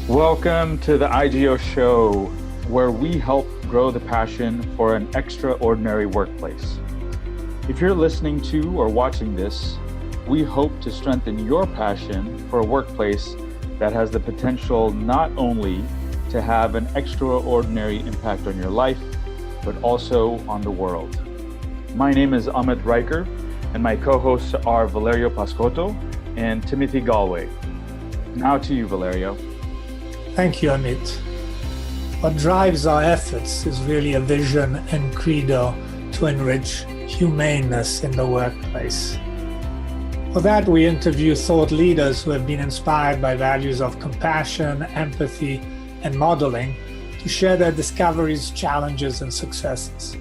Welcome to the IGEOS show, where we help grow the passion for an extraordinary workplace. If you're listening to or watching this, we hope to strengthen your passion for a workplace that has the potential not only to have an extraordinary impact on your life, but also on the world. My name is Amit Riker, and my co-hosts are Valerio Pascotto and Timothy Galway. Now to you, Valerio. Thank you, Amit. What drives our efforts is really a vision and credo to enrich humaneness in the workplace. For that, we interview thought leaders who have been inspired by values of compassion, empathy, and modeling to share their discoveries, challenges, and successes.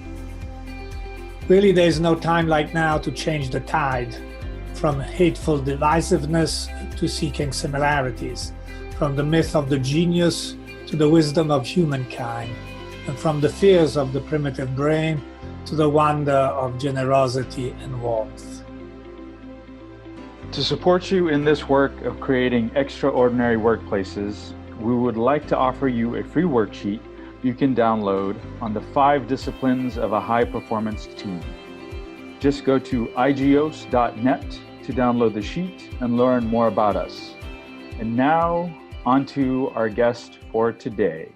Really, there is no time like now to change the tide, from hateful divisiveness to seeking similarities, from the myth of the genius to the wisdom of humankind, and from the fears of the primitive brain to the wonder of generosity and warmth. To support you in this work of creating extraordinary workplaces, we would like to offer you a free worksheet you can download on the 5 disciplines of a high-performance team. Just go to IGEOS.net to download the sheet and learn more about us. And now, on to our guest for today.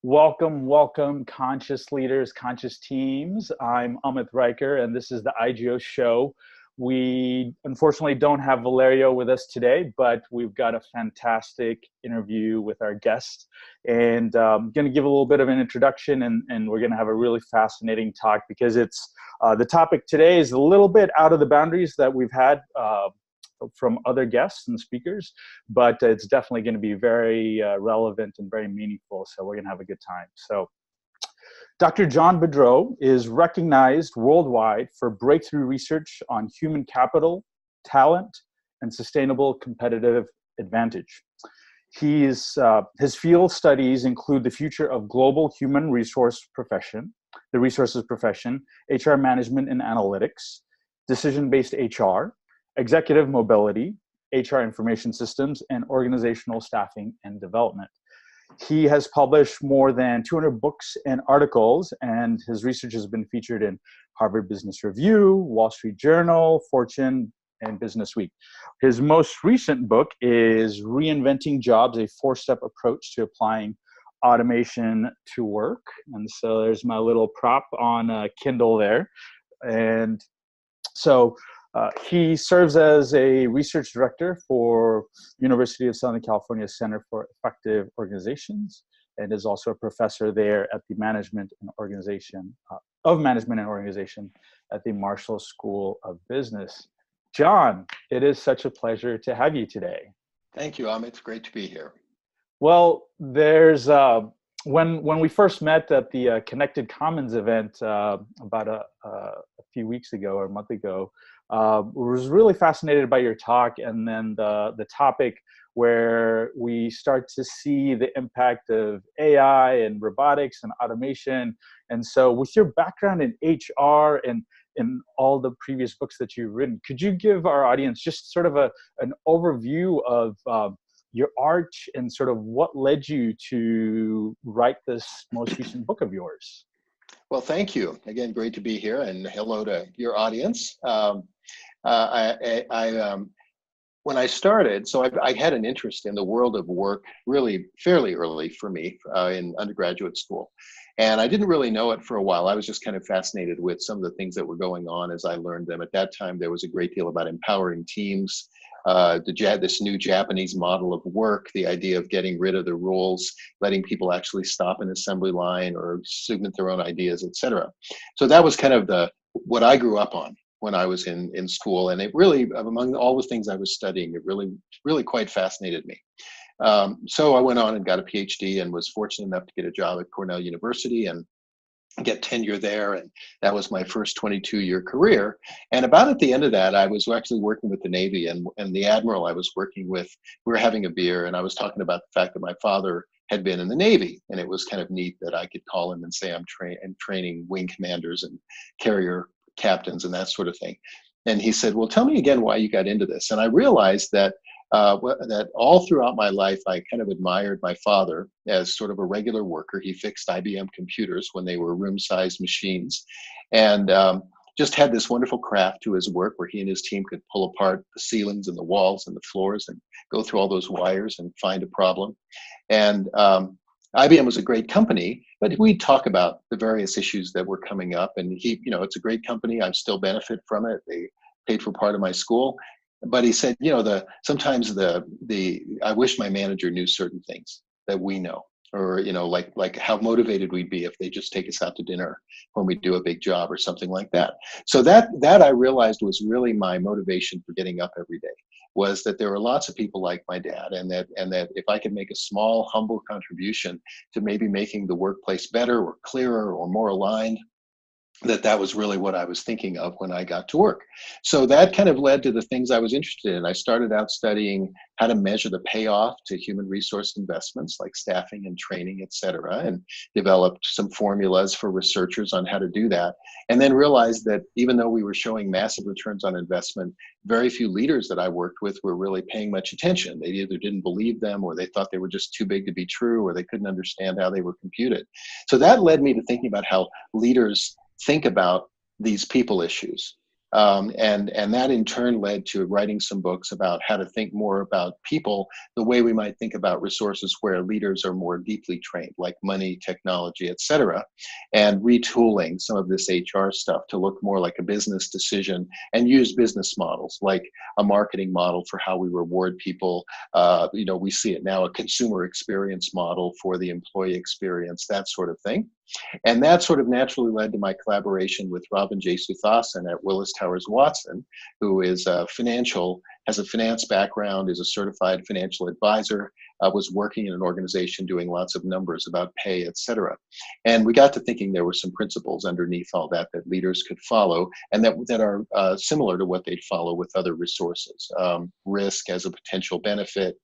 Welcome, conscious leaders, conscious teams. I'm Amit Riker, and this is the IGEOS show. We unfortunately don't have Valerio with us today, but we've got a fantastic interview with our guest. And I'm going to give a little bit of an introduction, and we're going to have a really fascinating talk because it's the topic today is a little bit out of the boundaries that we've had from other guests and speakers, but it's definitely going to be very relevant and very meaningful. So we're going to have a good time. So Dr. John Boudreau is recognized worldwide for breakthrough research on human capital, talent, and sustainable competitive advantage. His field studies include the future of global human resource profession, the resources profession, HR management and analytics, decision-based HR, executive mobility, HR information systems, and organizational staffing and development. He has published more than 200 books and articles, and his research has been featured in Harvard Business Review, Wall Street Journal, Fortune, and Business Week. His most recent book is Reinventing Jobs, a 4-step approach to applying automation to work. And so there's my little prop on Kindle there. And so he serves as a research director for University of Southern California Center for Effective Organizations, and is also a professor there at the Management and Organization at the Marshall School of Business. John, it is such a pleasure to have you today. Thank you, Amit. It's great to be here. Well, there's when we first met at the Connected Commons event about a few weeks ago or a month ago, was really fascinated by your talk, and then the topic where we start to see the impact of AI and robotics and automation. And so with your background in HR and in all the previous books that you've written, could you give our audience just sort of an overview of your arch and sort of what led you to write this most recent book of yours? Well, thank you. Again, great to be here, and hello to your audience. When I started, so I had an interest in the world of work really fairly early for me in undergraduate school. And I didn't really know it for a while. I was just kind of fascinated with some of the things that were going on as I learned them. At that time, there was a great deal about empowering teams, this new Japanese model of work, the idea of getting rid of the rules, letting people actually stop an assembly line or submit their own ideas, etc. So that was kind of what I grew up on when I was in school. And it really, among all the things I was studying, it really quite fascinated me. So I went on and got a PhD and was fortunate enough to get a job at Cornell University and get tenure there. And that was my first 22-year career. And about at the end of that, I was actually working with the Navy, and the admiral I was working with, we were having a beer, and I was talking about the fact that my father had been in the Navy. And it was kind of neat that I could call him and say, I'm training wing commanders and carrier captains and that sort of thing. And he said, well, tell me again why you got into this. And I realized that that all throughout my life, I kind of admired my father as sort of a regular worker. He fixed IBM computers when they were room-sized machines, and just had this wonderful craft to his work where he and his team could pull apart the ceilings and the walls and the floors and go through all those wires and find a problem. And IBM was a great company, but we talk about the various issues that were coming up. And he, it's a great company. I still benefit from it. They paid for part of my school. But he said, sometimes I wish my manager knew certain things that we know, or like how motivated we'd be if they just take us out to dinner when we do a big job or something like that. So that I realized was really my motivation for getting up every day, was that there were lots of people like my dad, and that if I could make a small, humble contribution to maybe making the workplace better or clearer or more aligned, that was really what I was thinking of when I got to work. So that kind of led to the things I was interested in. I started out studying how to measure the payoff to human resource investments like staffing and training, et cetera, and developed some formulas for researchers on how to do that. And then realized that even though we were showing massive returns on investment, very few leaders that I worked with were really paying much attention. They either didn't believe them, or they thought they were just too big to be true, or they couldn't understand how they were computed. So that led me to thinking about how leaders think about these people issues. And that in turn led to writing some books about how to think more about people the way we might think about resources where leaders are more deeply trained, like money, technology, et cetera, and retooling some of this HR stuff to look more like a business decision and use business models, like a marketing model for how we reward people. We see it now, a consumer experience model for the employee experience, that sort of thing. And that sort of naturally led to my collaboration with Ravin Jesuthasan at Willis Towers Watson, who is has a finance background, is a certified financial advisor, was working in an organization doing lots of numbers about pay, et cetera. And we got to thinking there were some principles underneath all that leaders could follow, and that are similar to what they'd follow with other resources. Risk as a potential benefit,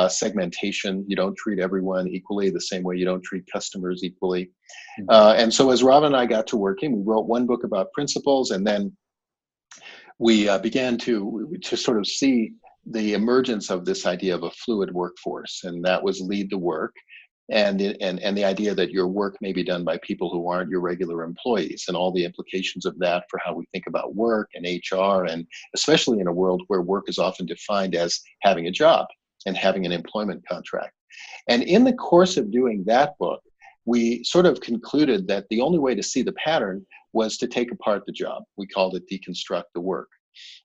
segmentation. You don't treat everyone equally the same way you don't treat customers equally. And so as Ravin and I got to working, we wrote one book about principles, and then we began to sort of see the emergence of this idea of a fluid workforce, and that was lead the work, and the idea that your work may be done by people who aren't your regular employees, and all the implications of that for how we think about work and HR, and especially in a world where work is often defined as having a job and having an employment contract. And in the course of doing that book, we sort of concluded that the only way to see the pattern was to take apart the job. We called it deconstruct the work.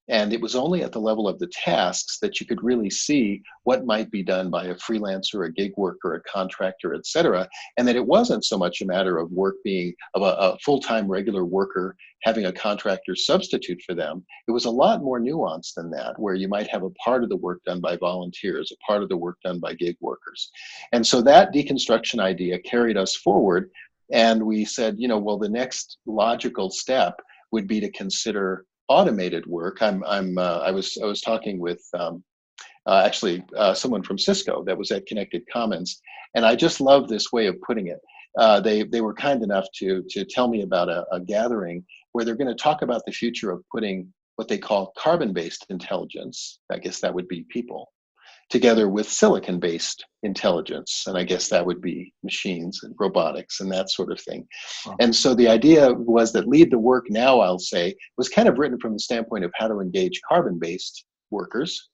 And it was only at the level of the tasks that you could really see what might be done by a freelancer, a gig worker, a contractor, et cetera. And that it wasn't so much a matter of work being of a full-time regular worker having a contractor substitute for them. It was a lot more nuanced than that, where you might have a part of the work done by volunteers, a part of the work done by gig workers. And so that deconstruction idea carried us forward. And we said, well, the next logical step would be to consider automated work. I was talking with someone from Cisco that was at Connected Commons, and I just love this way of putting it. They were kind enough to tell me about a gathering where they're going to talk about the future of putting what they call carbon-based intelligence, I guess that would be people, together with silicon-based intelligence, and I guess that would be machines and robotics and that sort of thing. Wow. And so the idea was that lead the work now, I'll say, was kind of written from the standpoint of how to engage carbon-based workers.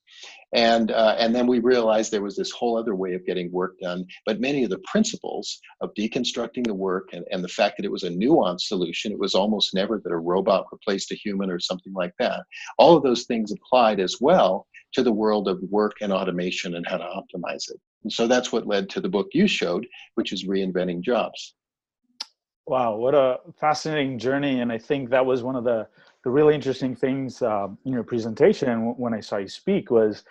And then we realized there was this whole other way of getting work done, but many of the principles of deconstructing the work and the fact that it was a nuanced solution, it was almost never that a robot replaced a human or something like that. All of those things applied as well to the world of work and automation and how to optimize it. And so that's what led to the book you showed, which is Reinventing Jobs. Wow, what a fascinating journey. And I think that was one of the really interesting things in your presentation when I saw you speak was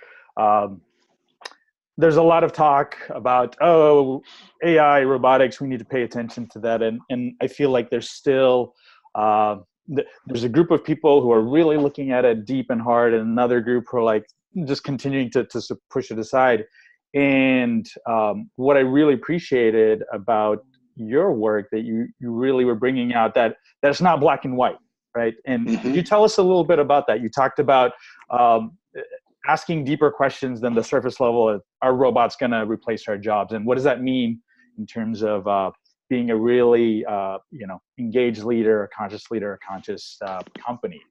there's a lot of talk about, AI, robotics, we need to pay attention to that. And I feel like there's still, there's a group of people who are really looking at it deep and hard, and another group who are like just continuing to push it aside. And what I really appreciated about your work that you really were bringing out that it's not black and white, right? And Could you tell us a little bit about that? You talked about asking deeper questions than the surface level of, are robots going to replace our jobs? And what does that mean in terms of being a really, engaged leader, a conscious leader, a conscious company?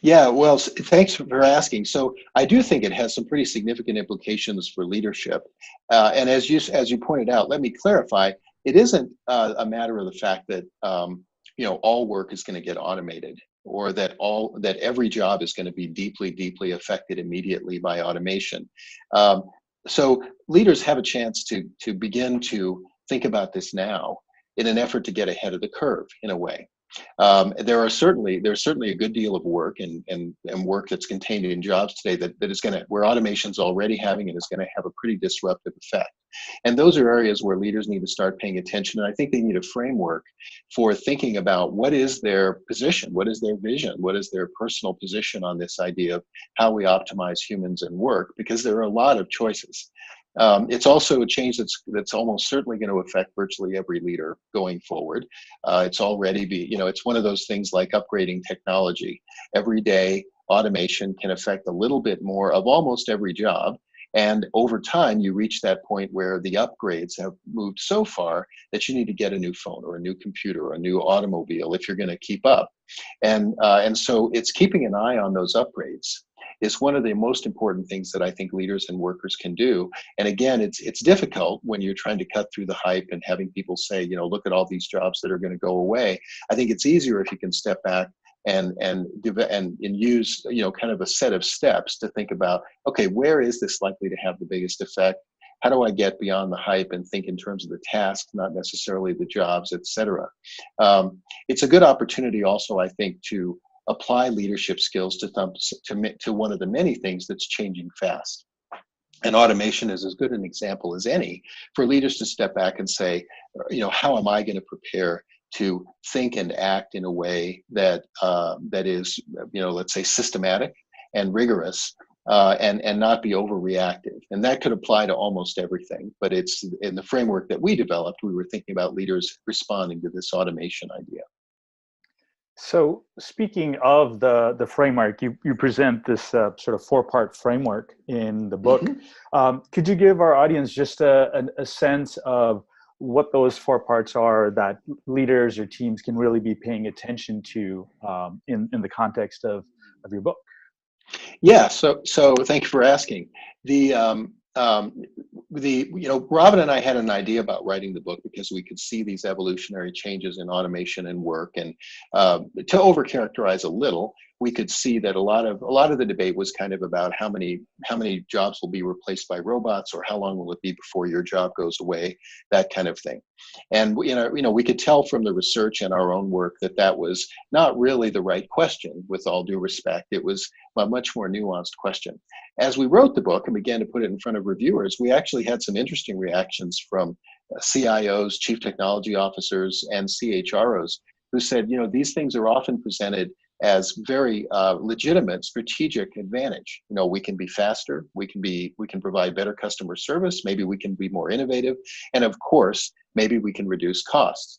Yeah, well, thanks for asking. So I do think it has some pretty significant implications for leadership. And as you pointed out, let me clarify, it isn't a matter of the fact that all work is going to get automated, or that every job is going to be deeply affected immediately by automation. So leaders have a chance to begin to think about this now in an effort to get ahead of the curve in a way. There's certainly a good deal of work and work that's contained in jobs today that is where automation's already having and is going to have a pretty disruptive effect. And those are areas where leaders need to start paying attention. And I think they need a framework for thinking about what is their position, what is their vision, what is their personal position on this idea of how we optimize humans and work, because there are a lot of choices. It's also a change that's almost certainly going to affect virtually every leader going forward. It's already it's one of those things like upgrading technology. Every day, automation can affect a little bit more of almost every job. And over time, you reach that point where the upgrades have moved so far that you need to get a new phone or a new computer or a new automobile if you're going to keep up. And so it's keeping an eye on those upgrades is one of the most important things that I think leaders and workers can do. And again, it's difficult when you're trying to cut through the hype and having people say, look at all these jobs that are going to go away. I think it's easier if you can step back and use kind of a set of steps to think about, okay, where is this likely to have the biggest effect? How do I get beyond the hype and think in terms of the task, not necessarily the jobs, et cetera? It's a good opportunity also, I think, to apply leadership skills to one of the many things that's changing fast. And automation is as good an example as any for leaders to step back and say, how am I going to prepare to think and act in a way that is, let's say, systematic and rigorous, and not be overreactive. And that could apply to almost everything. But it's in the framework that we developed, we were thinking about leaders responding to this automation idea. So speaking of the framework, you present this sort of 4-part framework in the book. Mm-hmm. Could you give our audience just a sense of what those 4 parts are that leaders or teams can really be paying attention to in the context of your book? Yeah, so thank you for asking. Ravin and I had an idea about writing the book because we could see these evolutionary changes in automation and work, and to overcharacterize a little, we could see that a lot of the debate was kind of about how many jobs will be replaced by robots, or how long will it be before your job goes away, that kind of thing. And we could tell from the research and our own work that was not really the right question, with all due respect. It was a much more nuanced question. As we wrote the book and began to put it in front of reviewers, we actually had some interesting reactions from CIOs, chief technology officers, and CHROs who said, these things are often presented as very legitimate strategic advantage. We can be faster, we can provide better customer service, maybe we can be more innovative, and of course, maybe we can reduce costs.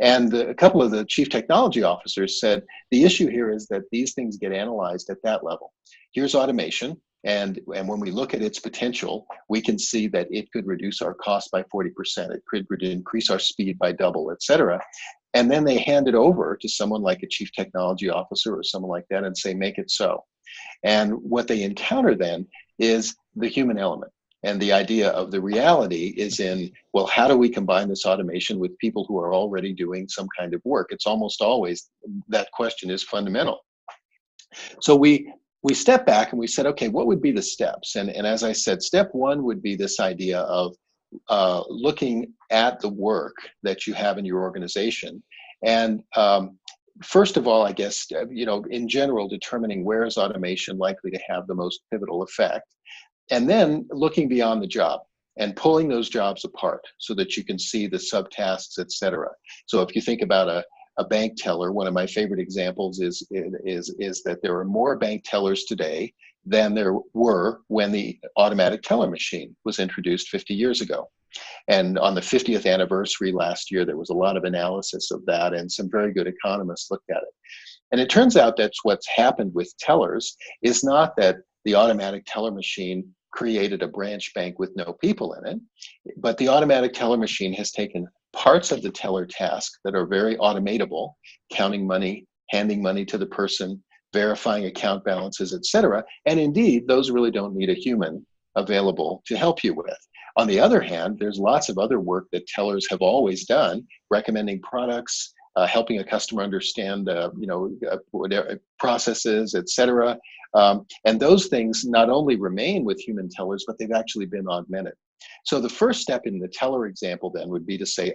And a couple of the chief technology officers said, the issue here is that these things get analyzed at that level. Here's automation, and when we look at its potential, we can see that it could reduce our cost by 40%, it could increase our speed by double, et cetera. And then they hand it over to someone like a chief technology officer or someone like that and say, make it so. And what they encounter then is the human element. And the idea of the reality is in, well, how do we combine this automation with people who are already doing some kind of work? It's almost always, that question is fundamental. So we stepped back and we said, okay, what would be the steps? And as I said, step 1 would be this idea of looking at the work that you have in your organization. And first of all, I guess, in general, determining where is automation likely to have the most pivotal effect. And then looking beyond the job and pulling those jobs apart so that you can see the subtasks, et cetera. So if you think about a bank teller, one of my favorite examples is that there are more bank tellers today than there were when the automatic teller machine was introduced 50 years ago. And on the 50th anniversary last year, there was a lot of analysis of that, and some very good economists looked at it. And it turns out that's what's happened with tellers is not that the automatic teller machine created a branch bank with no people in it, but the automatic teller machine has taken parts of the teller task that are very automatable, counting money, handing money to the person, verifying account balances, etc. And indeed, those really don't need a human available to help you with. On the other hand, there's lots of other work that tellers have always done, recommending products, helping a customer understand, whatever processes, etc. And those things not only remain with human tellers, but they've actually been augmented. So the first step in the teller example then would be to say,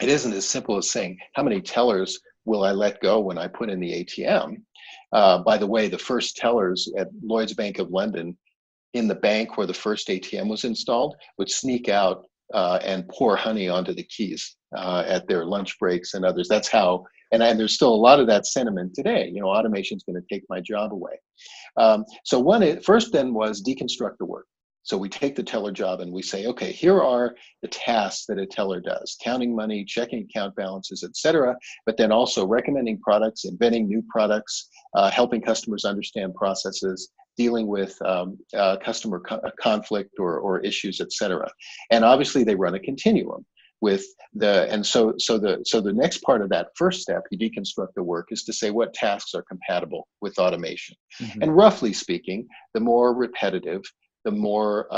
it isn't as simple as saying, how many tellers will I let go when I put in the ATM? By the way, the first tellers at Lloyd's Bank of London in the bank where the first ATM was installed would sneak out and pour honey onto the keys at their lunch breaks and others. That's how, and there's still a lot of that sentiment today. Automation is going to take my job away. So first then was deconstruct the work. So we take the teller job and we say, okay, here are the tasks that a teller does: counting money, checking account balances, etc. But then also recommending products, inventing new products, helping customers understand processes, dealing with customer conflict or issues, etc. And obviously they run a continuum with so the next part of that first step, you deconstruct the work, is to say what tasks are compatible with automation. Mm-hmm. And roughly speaking, the more repetitive, the more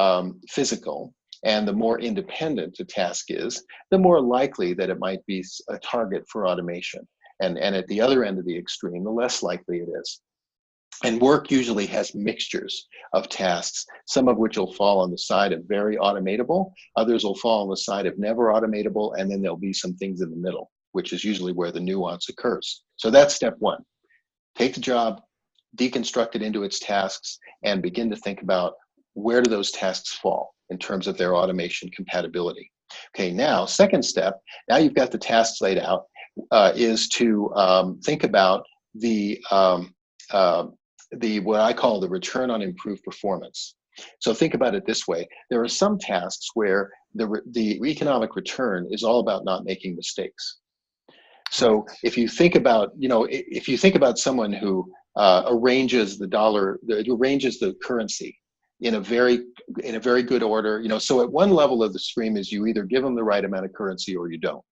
physical, and the more independent a task is, the more likely that it might be a target for automation. And at the other end of the extreme, the less likely it is. And work usually has mixtures of tasks, some of which will fall on the side of very automatable, others will fall on the side of never automatable, and then there'll be some things in the middle, which is usually where the nuance occurs. So that's step one. Take the job, deconstruct it into its tasks, and begin to think about where do those tasks fall in terms of their automation compatibility. Okay, now, second step, now you've got the tasks laid out, is to think about what I call the return on improved performance. So think about it this way. There are some tasks where the economic return is all about not making mistakes. So if you think about, someone who arranges the currency in a very good order, so at one level of the stream is you either give them the right amount of currency or you don't.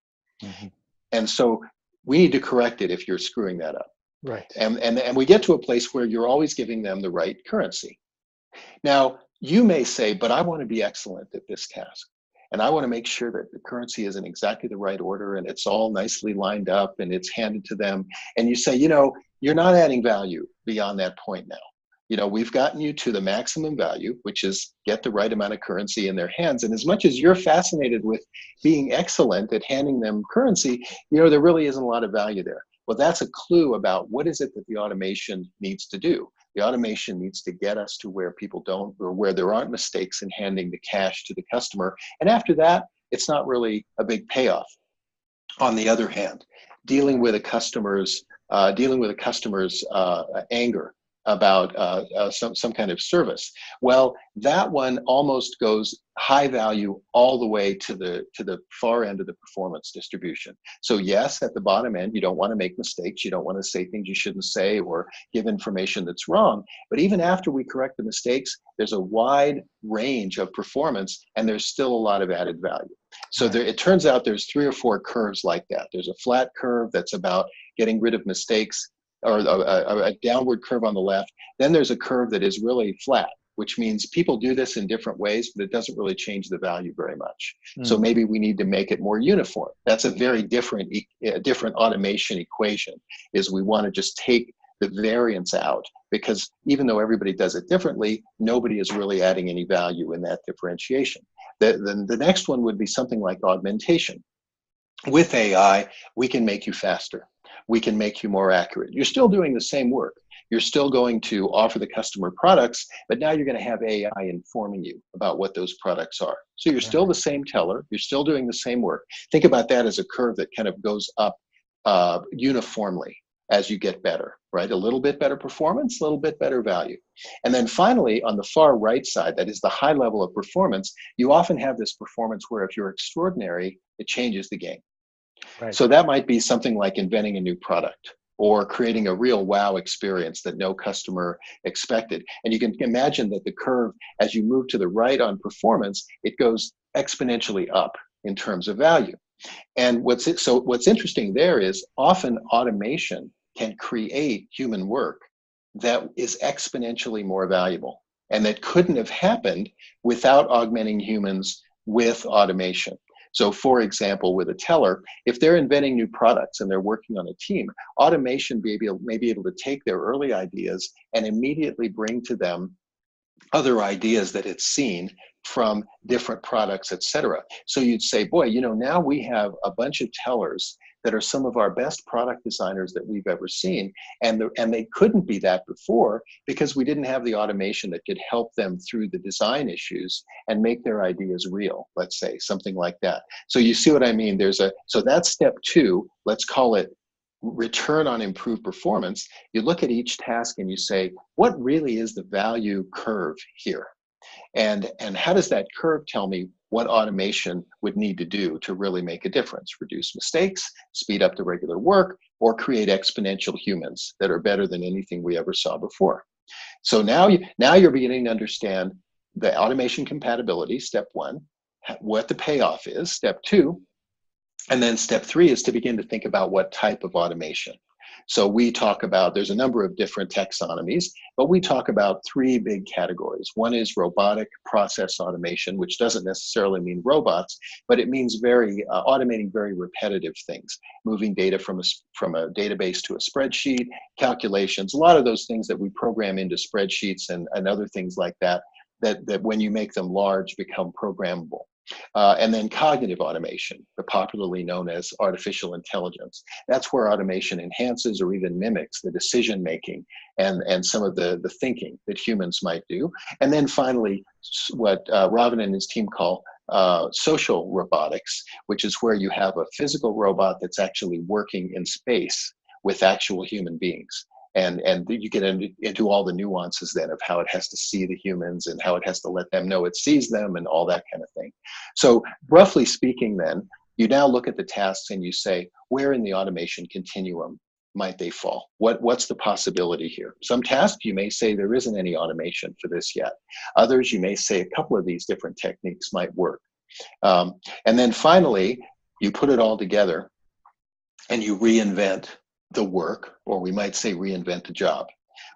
Mm-hmm. And so we need to correct it if you're screwing that up. Right. And we get to a place where you're always giving them the right currency. Now, you may say, but I want to be excellent at this task. And I want to make sure that the currency is in exactly the right order and it's all nicely lined up and it's handed to them. And you say, you're not adding value beyond that point now. We've gotten you to the maximum value, which is get the right amount of currency in their hands. And as much as you're fascinated with being excellent at handing them currency, there really isn't a lot of value there. Well, that's a clue about what is it that the automation needs to do. The automation needs to get us to where people don't, or where there aren't mistakes in handing the cash to the customer. And after that, it's not really a big payoff. On the other hand, dealing with a customer's anger about some kind of service. Well, that one almost goes high value all the way to the far end of the performance distribution. So yes, at the bottom end, you don't want to make mistakes. You don't want to say things you shouldn't say or give information that's wrong. But even after we correct the mistakes, there's a wide range of performance and there's still a lot of added value. So it turns out there's 3 or 4 curves like that. There's a flat curve that's about getting rid of mistakes, or a downward curve on the left. Then there's a curve that is really flat, which means people do this in different ways, but it doesn't really change the value very much. So maybe we need to make it more uniform. That's a very different automation equation, is we want to just take the variance out, because even though everybody does it differently, nobody is really adding any value in that differentiation. The next one would be something like augmentation. With AI, we can make you faster. We can make you more accurate. You're still doing the same work. You're still going to offer the customer products, but now you're going to have AI informing you about what those products are. So you're still the same teller. You're still doing the same work. Think about that as a curve that kind of goes up uniformly as you get better, right? A little bit better performance, a little bit better value. And then finally, on the far right side, that is the high level of performance, you often have this performance where if you're extraordinary, it changes the game. Right. So that might be something like inventing a new product. or creating a real wow experience that no customer expected. And you can imagine that the curve, as you move to the right on performance, it goes exponentially up in terms of value. And what's interesting there is often automation can create human work that is exponentially more valuable, and that couldn't have happened without augmenting humans with automation. So for example, with a teller, if they're inventing new products and they're working on a team, automation may be able to take their early ideas and immediately bring to them other ideas that it's seen from different products, et cetera. So you'd say, boy, now we have a bunch of tellers that are some of our best product designers that we've ever seen. And they couldn't be that before because we didn't have the automation that could help them through the design issues and make their ideas real, let's say, something like that. So you see what I mean? So that's step 2, let's call it return on improved performance. You look at each task and you say, what really is the value curve here? And how does that curve tell me what automation would need to do to really make a difference? Reduce mistakes, speed up the regular work, or create exponential humans that are better than anything we ever saw before. So now you're beginning to understand the automation compatibility, step 1, what the payoff is, step 2, and then step 3 is to begin to think about what type of automation. So we talk about, there's a number of different taxonomies, but we talk about 3 big categories. One is robotic process automation, which doesn't necessarily mean robots, but it means automating very repetitive things, moving data from a database to a spreadsheet, calculations, a lot of those things that we program into spreadsheets and other things like that when you make them large become programmable. And then cognitive automation, popularly known as artificial intelligence. That's where automation enhances or even mimics the decision making and some of the thinking that humans might do. And then finally, what Ravin and his team call social robotics, which is where you have a physical robot that's actually working in space with actual human beings. And you get into all the nuances then of how it has to see the humans and how it has to let them know it sees them and all that kind of thing. So roughly speaking then, you now look at the tasks and you say, where in the automation continuum might they fall? What's the possibility here? Some tasks you may say there isn't any automation for this yet. Others you may say a couple of these different techniques might work. And then finally, you put it all together and you reinvent the work, or we might say reinvent the job.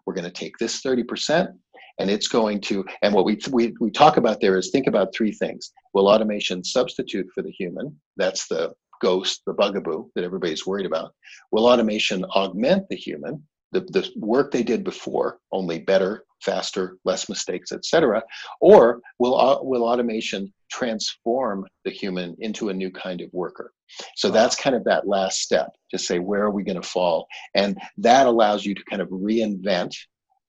We're going to take this 30% and it's going to, and what we talk about there is think about 3 things. Will automation substitute for the human? That's the ghost, the bugaboo that everybody's worried about. Will automation augment the human? The work they did before, only better, faster, less mistakes, etc. Or will automation transform the human into a new kind of worker? So that's kind of that last step to say, where are we going to fall? And that allows you to kind of reinvent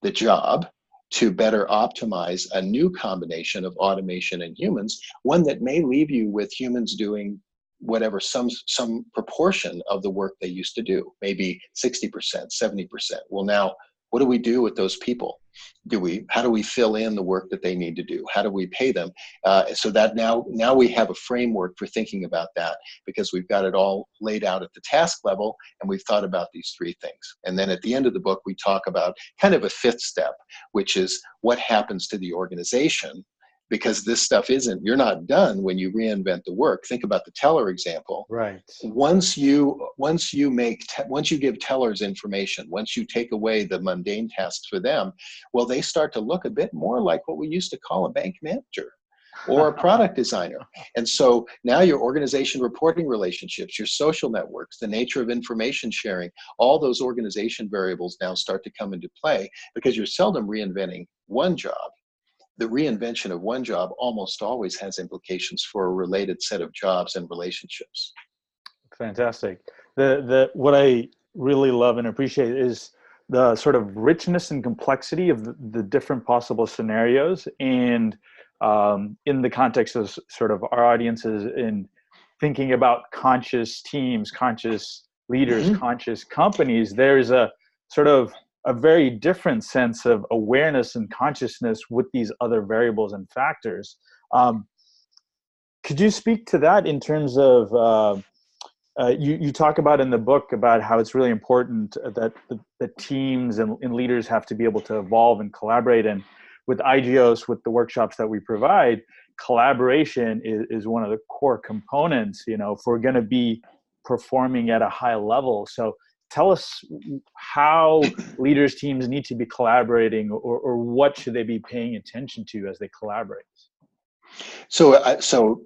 the job to better optimize a new combination of automation and humans, one that may leave you with humans doing whatever, some proportion of the work they used to do, maybe 60%, 70%. Well, now, what do we do with those people? How do we fill in the work that they need to do? How do we pay them? So that now we have a framework for thinking about that, because we've got it all laid out at the task level and we've thought about these 3 things. And then at the end of the book, we talk about kind of a 5th step, which is what happens to the organization, because this stuff you're not done when you reinvent the work. Think about the teller example. Right. Once you give tellers information, once you take away the mundane tasks for them, well, they start to look a bit more like what we used to call a bank manager or a product designer. And so now your organization reporting relationships, your social networks, the nature of information sharing, all those organization variables now start to come into play, because you're seldom reinventing one job. The reinvention of one job almost always has implications for a related set of jobs and relationships. Fantastic. What I really love and appreciate is the sort of richness and complexity of the different possible scenarios, and in the context of sort of our audiences in thinking about conscious teams, conscious leaders, conscious companies, there's a sort of a very different sense of awareness and consciousness with these other variables and factors. Could you speak to that in terms of You talk about in the book about how it's really important that the teams and leaders have to be able to evolve and collaborate. And with IGEOS, with the workshops that we provide, collaboration is one of the core components, if we're going to be performing at a high level. So tell us how leaders, teams need to be collaborating, or what should they be paying attention to as they collaborate? So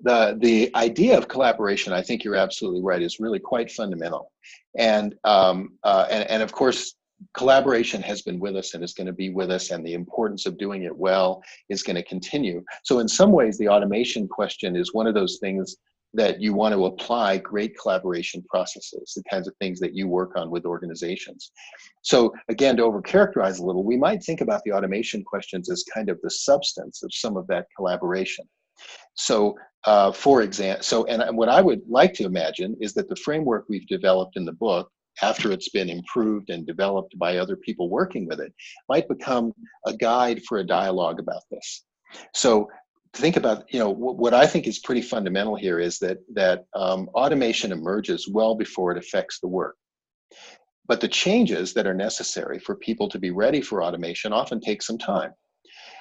the idea of collaboration, I think you're absolutely right, is really quite fundamental. And of course, collaboration has been with us and is going to be with us, and the importance of doing it well is going to continue. So in some ways, the automation question is one of those things that you want to apply great collaboration processes, the kinds of things that you work on with organizations. So again, to overcharacterize a little, we might think about the automation questions as kind of the substance of some of that collaboration. So for example, and what I would like to imagine is that the framework we've developed in the book, after it's been improved and developed by other people working with it, might become a guide for a dialogue about this. So think about, what I think is pretty fundamental here is that automation emerges well before it affects the work. But the changes that are necessary for people to be ready for automation often take some time.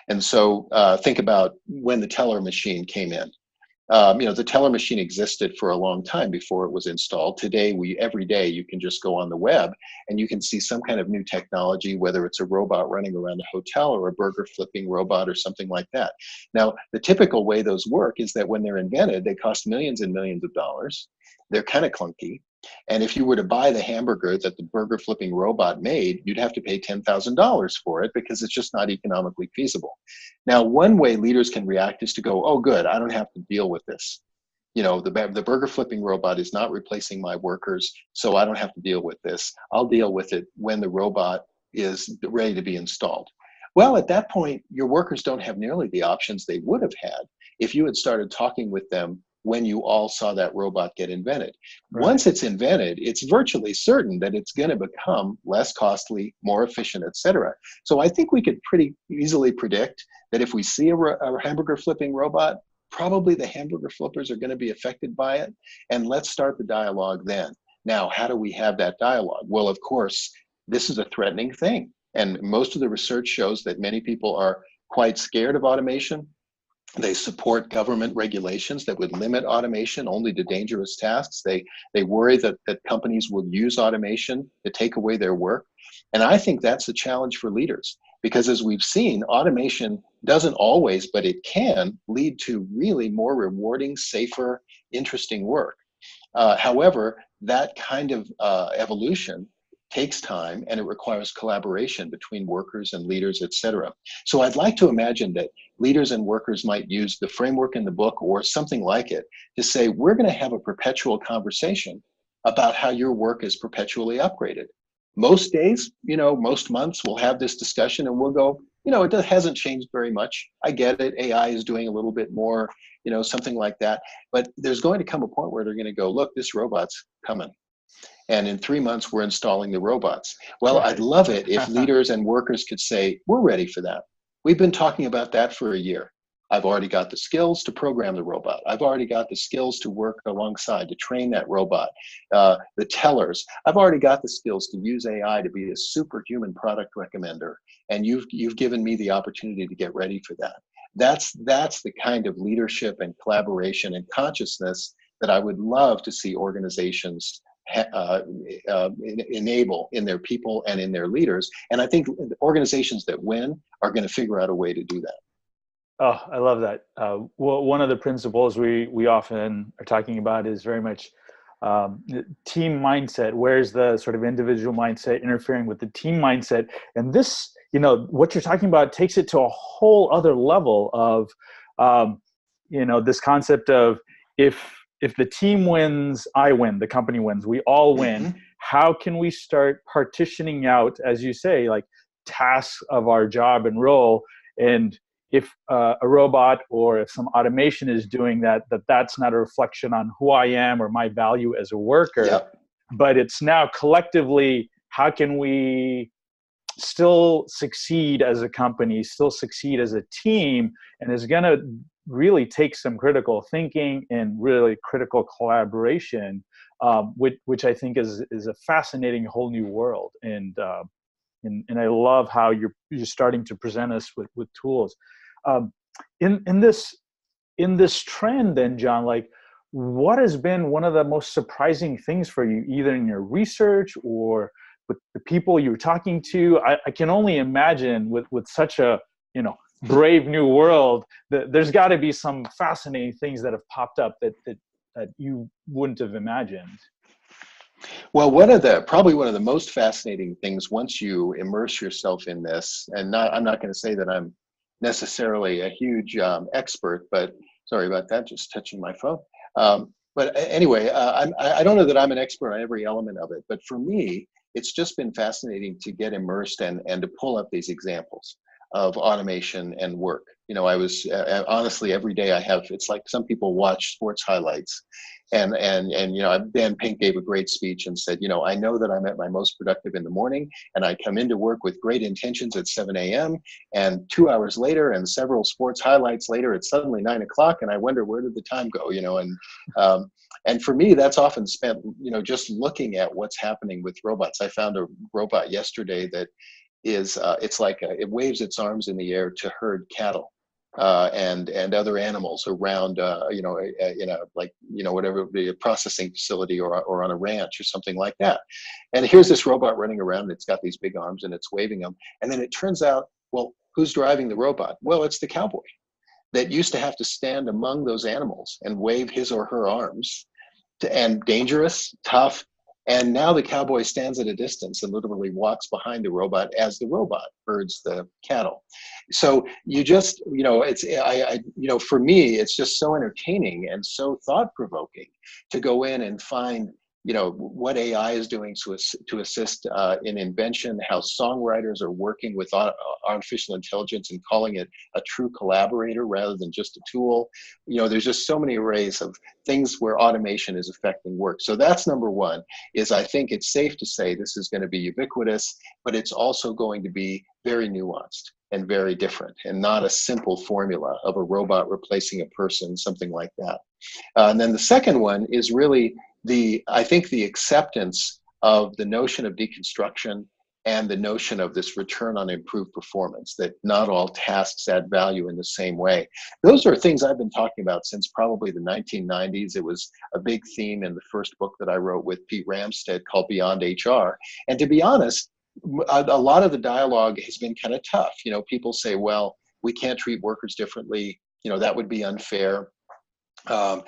And so think about when the teller machine came in. The teller machine existed for a long time before it was installed. Today, every day you can just go on the web and you can see some kind of new technology, whether it's a robot running around a hotel or a burger flipping robot or something like that. Now, the typical way those work is that when they're invented, they cost millions and millions of dollars. They're kind of clunky. And if you were to buy the hamburger that the burger flipping robot made, you'd have to pay $10,000 for it because it's just not economically feasible. Now, one way leaders can react is to go, oh, good, I don't have to deal with this. The burger flipping robot is not replacing my workers, so I don't have to deal with this. I'll deal with it when the robot is ready to be installed. Well, at that point, your workers don't have nearly the options they would have had if you had started talking with them when you all saw that robot get invented. Right. Once it's invented, it's virtually certain that it's going to become less costly, more efficient, et cetera. So I think we could pretty easily predict that if we see a hamburger flipping robot, probably the hamburger flippers are going to be affected by it. And let's start the dialogue then. Now, how do we have that dialogue? Well, of course, this is a threatening thing. And most of the research shows that many people are quite scared of automation. They support government regulations that would limit automation only to dangerous tasks. They worry that companies will use automation to take away their work. And I think that's a challenge for leaders, because as we've seen, automation doesn't always, but it can lead to really more rewarding, safer, interesting work. However, that kind of evolution takes time, and it requires collaboration between workers and leaders, et cetera. So I'd like to imagine that leaders and workers might use the framework in the book or something like it to say, we're going to have a perpetual conversation about how your work is perpetually upgraded. Most days, most months, we'll have this discussion and we'll go, it hasn't changed very much. I get it. AI is doing a little bit more, something like that. But there's going to come a point where they're going to go, look, this robot's coming. And in 3 months, we're installing the robots. Well, right. I'd love it if leaders and workers could say, we're ready for that. We've been talking about that for a year. I've already got the skills to program the robot. I've already got the skills to work alongside, to train that robot. The tellers, I've already got the skills to use AI to be a superhuman product recommender. And you've given me the opportunity to get ready for that. That's the kind of leadership and collaboration and consciousness that I would love to see organizations enable in their people and in their leaders. And I think organizations that win are going to figure out a way to do that. Oh, I love that. Well, one of the principles we often are talking about is very much team mindset. Where's the sort of individual mindset interfering with the team mindset? And this, what you're talking about takes it to a whole other level of, this concept of if the team wins, I win, the company wins, we all win. Mm-hmm. How can we start partitioning out, as you say, like tasks of our job and role? And if a robot or if some automation is doing that's not a reflection on who I am or my value as a worker, yep. But it's now collectively, how can we still succeed as a company, still succeed as a team, and is going to really take some critical thinking and really critical collaboration, which I think is a fascinating whole new world. And I love how you're starting to present us with tools. In this trend, then, John, like, what has been one of the most surprising things for you, either in your research or with the people you're talking to? I can only imagine with such a brave new world that there's got to be some fascinating things that have popped up that you wouldn't have imagined. Well, probably one of the most fascinating things once you immerse yourself in this, and I'm not going to say that I'm necessarily a huge expert, but sorry about that, just touching my phone. But anyway, I don't know that I'm an expert on every element of it, but for me, it's just been fascinating to get immersed and to pull up these examples of automation and work. I was honestly, every day it's like some people watch sports highlights, and Dan Pink gave a great speech and said, I know that I'm at my most productive in the morning, and I come into work with great intentions at 7 a.m. and 2 hours later and several sports highlights later, it's suddenly 9 o'clock, and I wonder, where did the time go? And for me, that's often spent, just looking at what's happening with robots. I found a robot yesterday that is it's like it waves its arms in the air to herd cattle and other animals around whatever, the processing facility or on a ranch or something like that. And here's this robot running around, and it's got these big arms and it's waving them. And then it turns out, well, who's driving the robot? Well, it's the cowboy that used to have to stand among those animals and wave his or her arms, and dangerous, tough. And now the cowboy stands at a distance and literally walks behind the robot as the robot herds the cattle. So you just, for me, it's just so entertaining and so thought-provoking to go in and find, what AI is doing to assist in invention, how songwriters are working with artificial intelligence and calling it a true collaborator rather than just a tool. There's just so many arrays of things where automation is affecting work. So that's number one, is I think it's safe to say this is going to be ubiquitous, but it's also going to be very nuanced and very different, and not a simple formula of a robot replacing a person, something like that. And then the second one is really I think the acceptance of the notion of deconstruction and the notion of this return on improved performance, that not all tasks add value in the same way. Those are things I've been talking about since probably the 1990s. It was a big theme in the first book that I wrote with Pete Ramstead called Beyond HR. And to be honest, a lot of the dialogue has been kind of tough. People say, well, we can't treat workers differently. That would be unfair. Our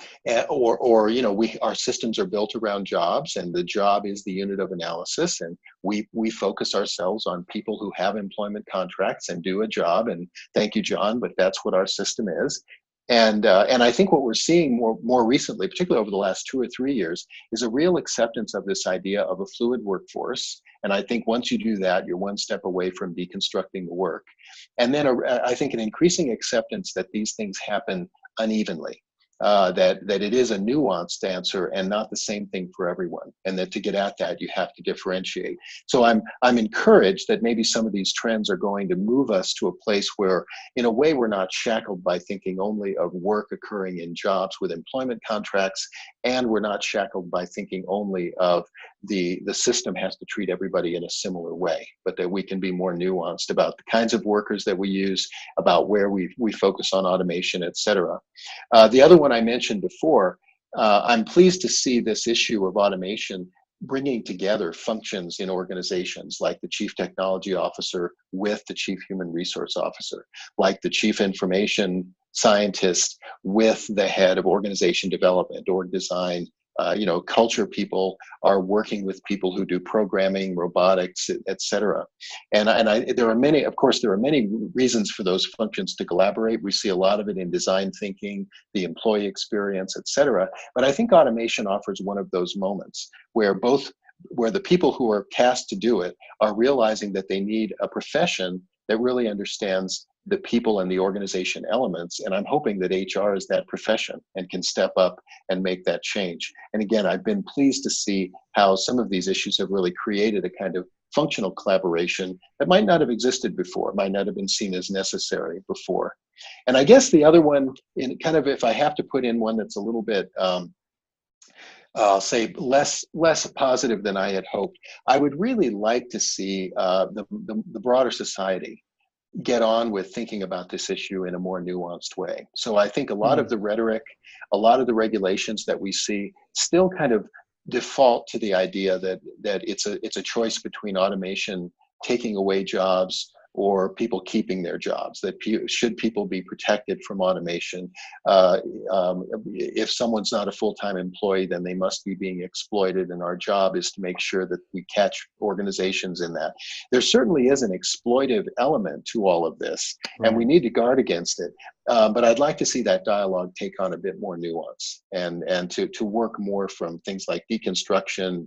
systems are built around jobs, and the job is the unit of analysis, and we focus ourselves on people who have employment contracts and do a job, and thank you, John, but that's what our system is. And I think what we're seeing more recently, particularly over the last 2 or 3 years, is a real acceptance of this idea of a fluid workforce. And I think once you do that, you're one step away from deconstructing the work. And then I think an increasing acceptance that these things happen unevenly. That it is a nuanced answer and not the same thing for everyone, and that to get at that you have to differentiate. So I'm encouraged that maybe some of these trends are going to move us to a place where, in a way, we're not shackled by thinking only of work occurring in jobs with employment contracts, and we're not shackled by thinking only of the system has to treat everybody in a similar way, but that we can be more nuanced about the kinds of workers that we use, about where we focus on automation, et cetera. The other one I mentioned before, I'm pleased to see this issue of automation bringing together functions in organizations, like the chief technology officer with the chief human resource officer, like the chief information scientist with the head of organization development or design. Culture people are working with people who do programming, robotics, et cetera. And there are many reasons for those functions to collaborate. We see a lot of it in design thinking, the employee experience, et cetera. But I think automation offers one of those moments where the people who are cast to do it are realizing that they need a profession that really understands the people and the organization elements. And I'm hoping that HR is that profession and can step up and make that change. And again, I've been pleased to see how some of these issues have really created a kind of functional collaboration that might not have existed before, might not have been seen as necessary before. And I guess the other one, in kind of, if I have to put in one that's a little bit, I'll say less positive than I had hoped, I would really like to see the broader society get on with thinking about this issue in a more nuanced way. So I think a lot of the rhetoric, a lot of the regulations that we see still kind of default to the idea that it's a choice between automation taking away jobs or people keeping their jobs, that should people be protected from automation? If someone's not a full-time employee, then they must be being exploited, and our job is to make sure that we catch organizations in that. There certainly is an exploitive element to all of this, and we need to guard against it. But I'd like to see that dialogue take on a bit more nuance and to work more from things like deconstruction,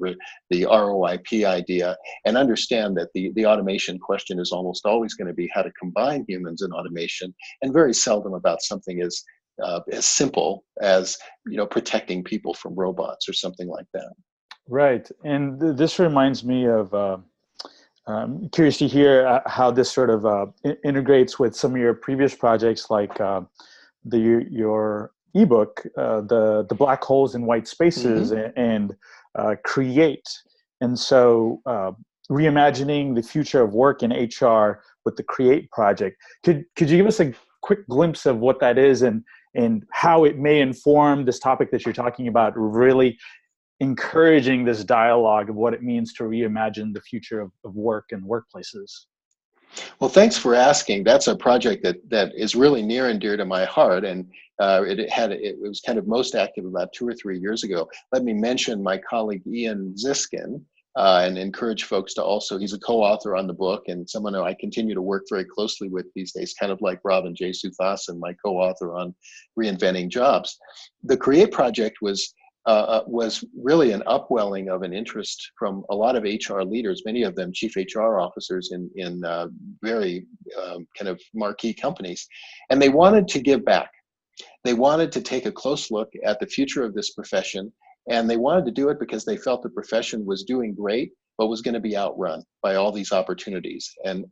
the ROIP idea, and understand that the automation question is almost always going to be how to combine humans and automation, and very seldom about something as simple as, protecting people from robots or something like that. Right. And this reminds me of, I'm curious to hear how this sort of integrates with some of your previous projects, like your ebook, the black holes and white spaces, and create. And so reimagining the future of work in HR with the Create project. Could you give us a quick glimpse of what that is and how it may inform this topic that you're talking about, really encouraging this dialogue of what it means to reimagine the future of work and workplaces? Well, thanks for asking. That's a project that is really near and dear to my heart, and it was kind of most active about 2 or 3 years ago. Let me mention my colleague Ian Ziskin, and encourage folks to also, he's a co-author on the book and someone who I continue to work very closely with these days, kind of like Ravin Jesuthasan, my co-author on Reinventing Jobs. The Create project was really an upwelling of an interest from a lot of HR leaders, many of them chief HR officers in very kind of marquee companies. And they wanted to give back. They wanted to take a close look at the future of this profession, and they wanted to do it because they felt the profession was doing great, but was going to be outrun by all these opportunities. And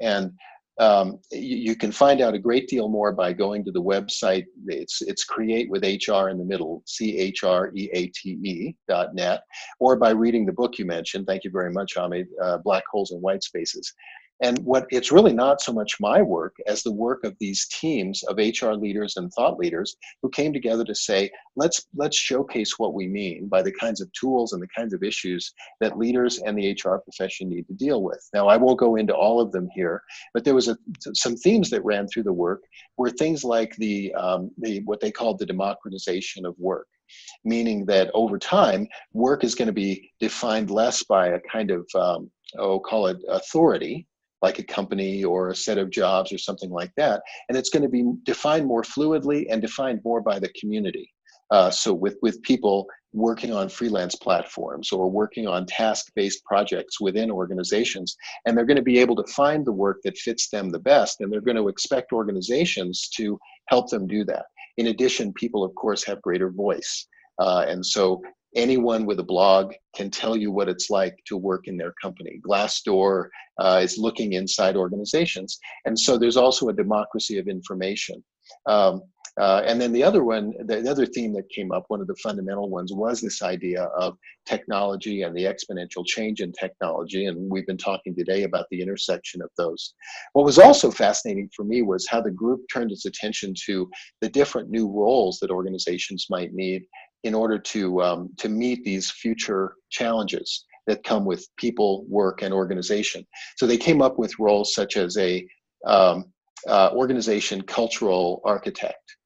you can find out a great deal more by going to the website. It's Create with HR in the middle, CHREATE.net, or by reading the book you mentioned. Thank you very much, Amit, Black Holes and White Spaces. And it's really not so much my work as the work of these teams of HR leaders and thought leaders who came together to say, let's showcase what we mean by the kinds of tools and the kinds of issues that leaders and the HR profession need to deal with. Now, I won't go into all of them here, but there was some themes that ran through the work were things like the what they called the democratization of work, meaning that over time, work is going to be defined less by a kind of, call it authority, like a company or a set of jobs or something like that. And it's going to be defined more fluidly and defined more by the community. So with people working on freelance platforms or working on task-based projects within organizations, and they're going to be able to find the work that fits them the best, and they're going to expect organizations to help them do that. In addition, people, of course, have greater voice. And so anyone with a blog can tell you what it's like to work in their company. Glassdoor is looking inside organizations. And so there's also a democracy of information. And then the other theme that came up, one of the fundamental ones, was this idea of technology and the exponential change in technology. And we've been talking today about the intersection of those. What was also fascinating for me was how the group turned its attention to the different new roles that organizations might need in order to meet these future challenges that come with people, work, and organization. So they came up with roles such as a organization cultural architect.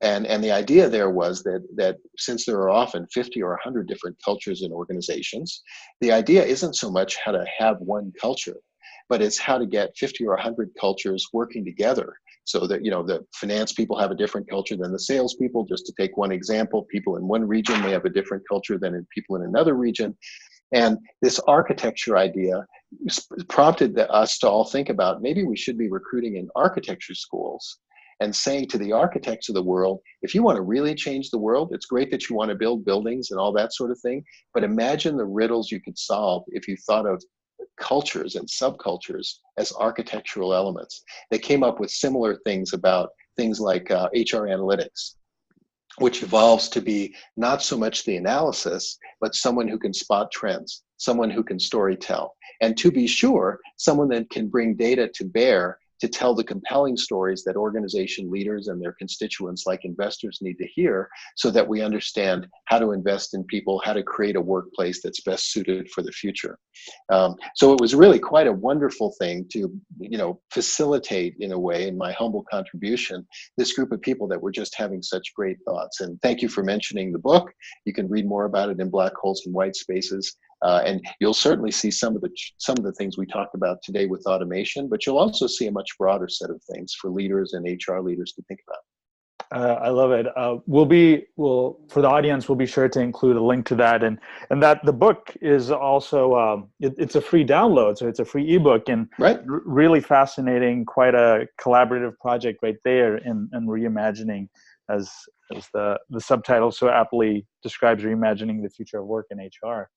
And the idea there was that since there are often 50 or 100 different cultures in organizations, the idea isn't so much how to have one culture, but it's how to get 50 or 100 cultures working together. So that, the finance people have a different culture than the sales people, just to take one example. People in one region may have a different culture than people in another region. And this architecture idea prompted us to all think about, maybe we should be recruiting in architecture schools and saying to the architects of the world, if you want to really change the world, it's great that you want to build buildings and all that sort of thing, but imagine the riddles you could solve if you thought of cultures and subcultures as architectural elements. They came up with similar things about things like HR analytics, which evolves to be not so much the analysis, but someone who can spot trends, someone who can story tell, and to be sure, someone that can bring data to bear to tell the compelling stories that organization leaders and their constituents like investors need to hear, so that we understand how to invest in people, how to create a workplace that's best suited for the future. So it was really quite a wonderful thing to, facilitate, in a way, in my humble contribution, this group of people that were just having such great thoughts. And thank you for mentioning the book. You can read more about it in Black Holes and White Spaces. And you'll certainly see some of the things we talked about today with automation, but you'll also see a much broader set of things for leaders and HR leaders to think about. I love it. For the audience, we'll be sure to include a link to that, and that the book is also it's a free download, so it's a free ebook, and right. Really fascinating, quite a collaborative project right there, and reimagining, as the subtitle so aptly describes, reimagining the future of work in HR.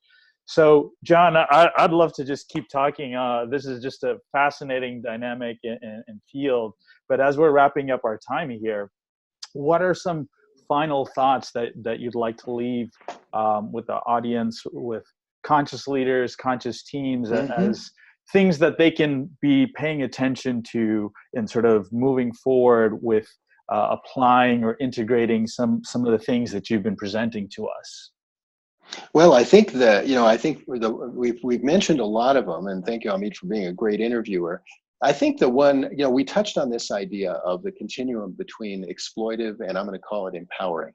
So, John, I'd love to just keep talking. This is just a fascinating dynamic and field. But as we're wrapping up our time here, what are some final thoughts that you'd like to leave with the audience, with conscious leaders, conscious teams, as things that they can be paying attention to and sort of moving forward with applying or integrating some of the things that you've been presenting to us? Well, I think that, we've mentioned a lot of them, and thank you, Amit, for being a great interviewer. I think the one, we touched on this idea of the continuum between exploitive and I'm going to call it empowering.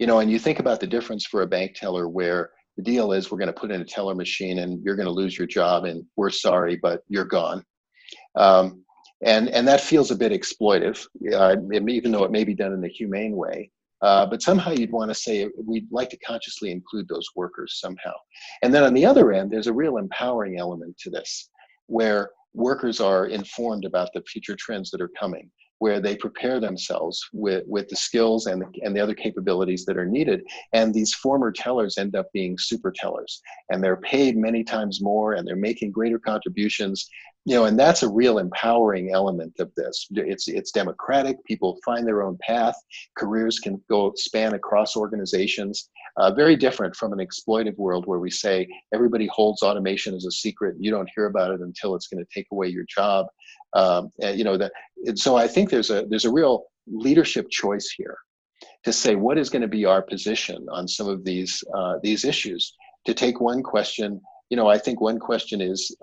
And you think about the difference for a bank teller where the deal is we're going to put in a teller machine and you're going to lose your job and we're sorry, but you're gone. And that feels a bit exploitive, even though it may be done in a humane way. But somehow you'd want to say we'd like to consciously include those workers somehow. And then on the other end, there's a real empowering element to this, where workers are informed about the future trends that are coming, where they prepare themselves with the skills and the other capabilities that are needed. And these former tellers end up being super tellers, and they're paid many times more, and they're making greater contributions. And that's a real empowering element of this. It's democratic. People find their own path. Careers can span across organizations. Very different from an exploitive world where we say everybody holds automation as a secret. You don't hear about it until it's going to take away your job. So I think there's a real leadership choice here to say what is going to be our position on some of these issues. To take one question, I think one question is,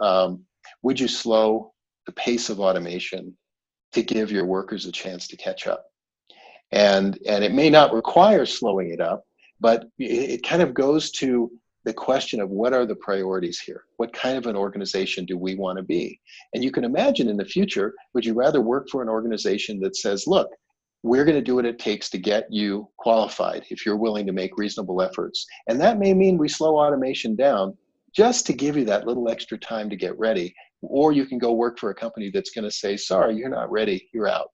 would you slow the pace of automation to give your workers a chance to catch up? And it may not require slowing it up, but it kind of goes to the question of what are the priorities here? What kind of an organization do we want to be? And you can imagine in the future, would you rather work for an organization that says, look, we're going to do what it takes to get you qualified if you're willing to make reasonable efforts. And that may mean we slow automation down just to give you that little extra time to get ready. Or you can go work for a company that's going to say, sorry, you're not ready, you're out.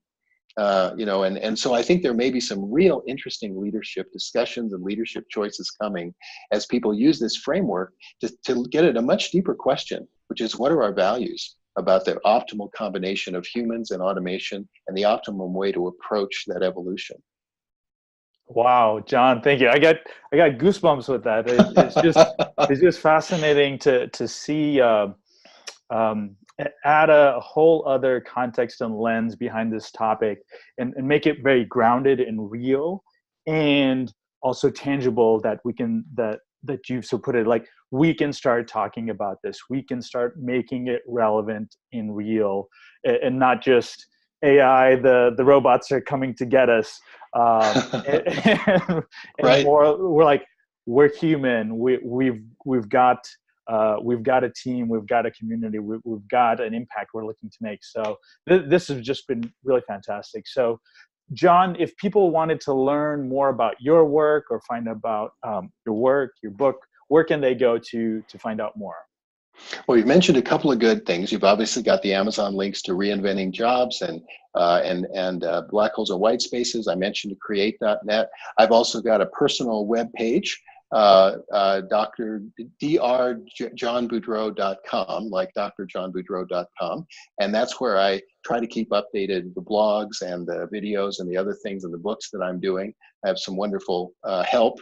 And so I think there may be some real interesting leadership discussions and leadership choices coming as people use this framework to get at a much deeper question, which is what are our values about the optimal combination of humans and automation and the optimum way to approach that evolution. Wow, John, thank you. I got goosebumps with that. It's just fascinating to see add a whole other context and lens behind this topic and make it very grounded and real, and also tangible, that we can that you've so put it, like we can start talking about this, we can start making it relevant and real, and not just AI, the robots are coming to get us. And right. More, we're like, we're human. We've got a team, we've got a community, we've got an impact we're looking to make. So this has just been really fantastic. So, John, if people wanted to learn more about your work or find out about your work, your book, where can they go to find out more? Well, you've mentioned a couple of good things. You've obviously got the Amazon links to Reinventing Jobs and Black Holes and White Spaces. I mentioned create.net. I've also got a personal web page, drjohnboudreau.com, like drjohnboudreau.com. And that's where I try to keep updated the blogs and the videos and the other things and the books that I'm doing. I have some wonderful help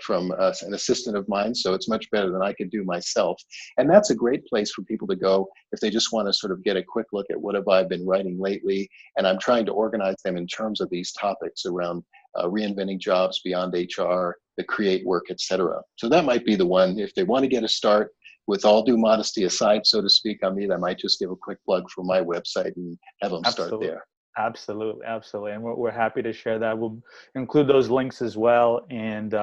from an assistant of mine, so it's much better than I could do myself. And that's a great place for people to go if they just want to sort of get a quick look at what have I been writing lately. And I'm trying to organize them in terms of these topics around reinventing jobs, beyond HR, the create work, etc. So that might be the one. If they want to get a start, with all due modesty aside, so to speak, I might just give a quick plug for my website and have them start there. Absolutely. And we're happy to share that. We'll include those links as well. And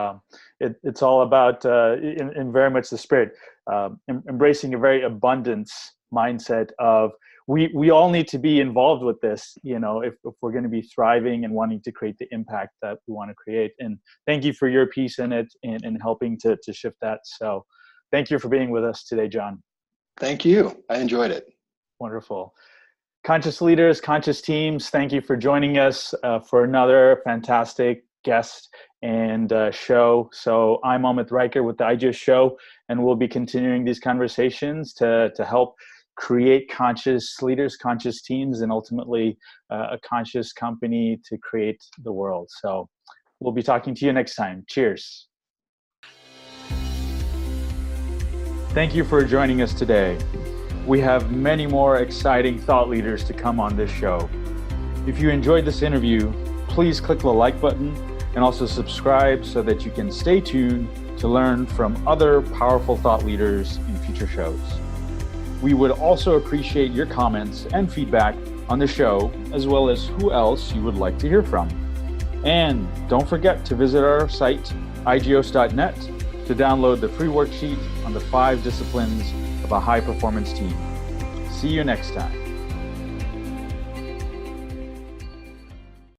it's all about, in very much the spirit, embracing a very abundance mindset of we all need to be involved with this, if we're going to be thriving and wanting to create the impact that we want to create. And thank you for your piece in it and helping to shift that. So thank you for being with us today, John. Thank you. I enjoyed it. Wonderful. Conscious leaders, conscious teams, thank you for joining us for another fantastic guest and show. So I'm Amit Riker with the IGEOS show, and we'll be continuing these conversations to help create conscious leaders, conscious teams, and ultimately a conscious company to create the world. So we'll be talking to you next time. Cheers. Thank you for joining us today. We have many more exciting thought leaders to come on this show. If you enjoyed this interview, please click the like button and also subscribe so that you can stay tuned to learn from other powerful thought leaders in future shows. We would also appreciate your comments and feedback on the show, as well as who else you would like to hear from. And don't forget to visit our site, IGEOS.net, to download the free worksheet on the 5 disciplines of a high-performance team. See you next time.